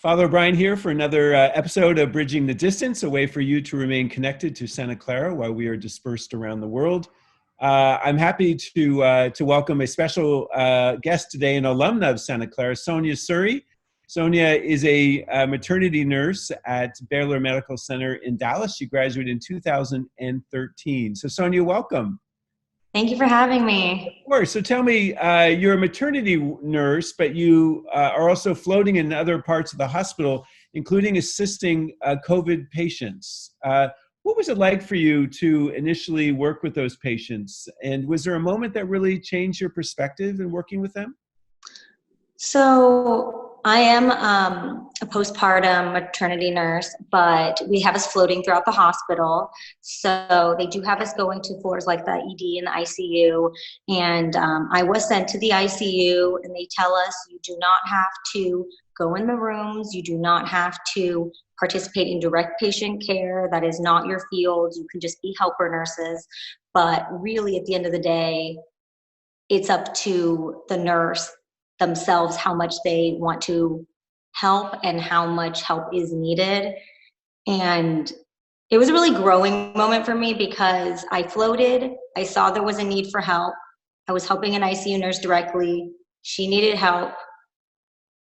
Father O'Brien here for another episode of Bridging the Distance, a way for you to remain connected to Santa Clara while we are dispersed around the world. I'm happy to welcome a special guest today, an alumna of Santa Clara, Sonia Suri. Sonia is a maternity nurse at Baylor Medical Center in Dallas. She graduated in 2013. So Sonia, welcome. Thank you for having me. Of course. So tell me, you're a maternity nurse, but you are also floating in other parts of the hospital, including assisting COVID patients. What was it like for you to initially work with those patients? And was there a moment that really changed your perspective in working with them? So I am a postpartum maternity nurse, but we have us floating throughout the hospital. So they do have us going to floors like the ED and the ICU. And I was sent to the ICU, and they tell us you do not have to go in the rooms. You do not have to participate in direct patient care. That is not your field. You can just be helper nurses. But really, at the end of the day, it's up to the nurse themselves how much they want to help and how much help is needed. And it was a really growing moment for me because I floated. I saw there was a need for help. I was helping an ICU nurse directly. She needed help.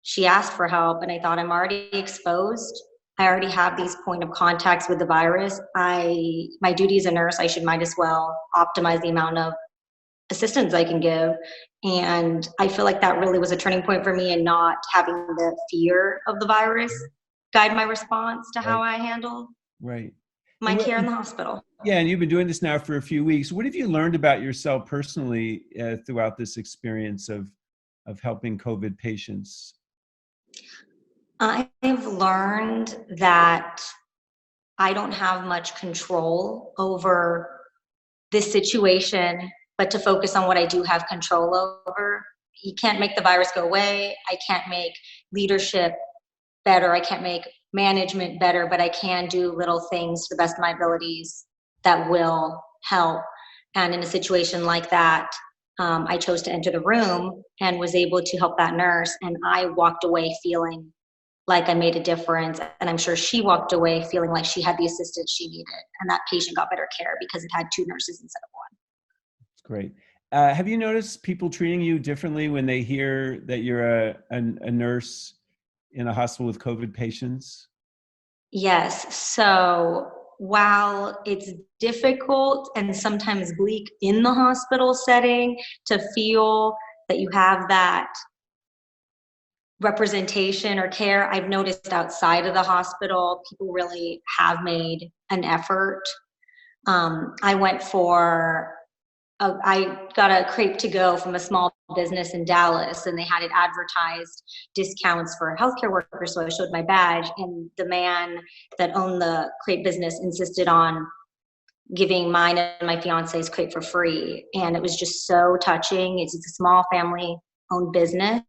She asked for help, and I thought, I'm already exposed. I already have these point of contacts with the virus. My duty as a nurse, might as well optimize the amount of assistance I can give. And I feel like that really was a turning point for me, and not having the fear of the virus guide my response to how I handle my care in the hospital. Yeah, and you've been doing this now for a few weeks. What have you learned about yourself personally throughout this experience of helping COVID patients? I've learned that I don't have much control over this situation, but to focus on what I do have control over. You can't make the virus go away. I can't make leadership better. I can't make management better, but I can do little things to the best of my abilities that will help. And in a situation like that, I chose to enter the room and was able to help that nurse. And I walked away feeling like I made a difference. And I'm sure she walked away feeling like she had the assistance she needed. And that patient got better care because it had two nurses instead of one. Great. Have you noticed people treating you differently when they hear that you're a nurse in a hospital with COVID patients? Yes. So while it's difficult and sometimes bleak in the hospital setting to feel that you have that representation or care, I've noticed outside of the hospital, people really have made an effort. I got a crepe to go from a small business in Dallas, and they had it advertised discounts for healthcare workers. So I showed my badge, and the man that owned the crepe business insisted on giving mine and my fiance's crepe for free. And it was just so touching. It's a small family owned business.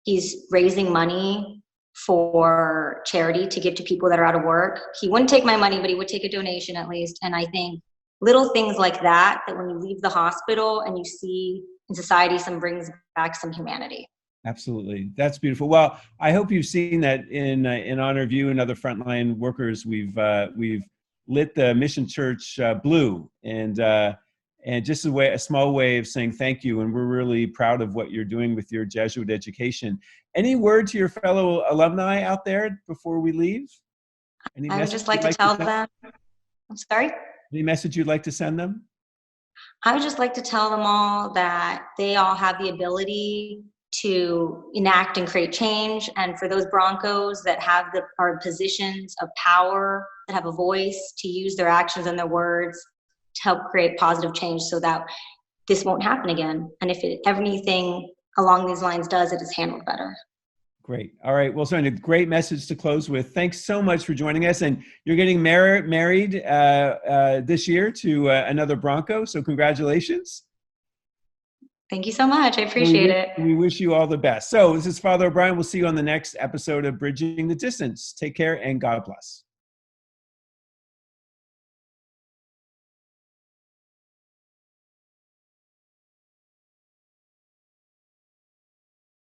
He's raising money for charity to give to people that are out of work. He wouldn't take my money, but he would take a donation at least. And I think little things like that when you leave the hospital and you see in society, brings back some humanity. Absolutely. That's beautiful. Well, I hope you've seen that in honor of you and other frontline workers, we've lit the Mission Church blue, and just a small way of saying thank you. And we're really proud of what you're doing with your Jesuit education. Any word to your fellow alumni out there before we leave? I would just like to tell them, I'm sorry? Any message you'd like to send them? I would just like to tell them all that they all have the ability to enact and create change. And for those Broncos that are positions of power, that have a voice, to use their actions and their words to help create positive change so that this won't happen again. And if anything along these lines does, it is handled better. Great. All right. Well, Sonia, great message to close with. Thanks so much for joining us. And you're getting married this year to another Bronco. So congratulations. Thank you so much. I appreciate it. We wish you all the best. So this is Father O'Brien. We'll see you on the next episode of Bridging the Distance. Take care and God bless.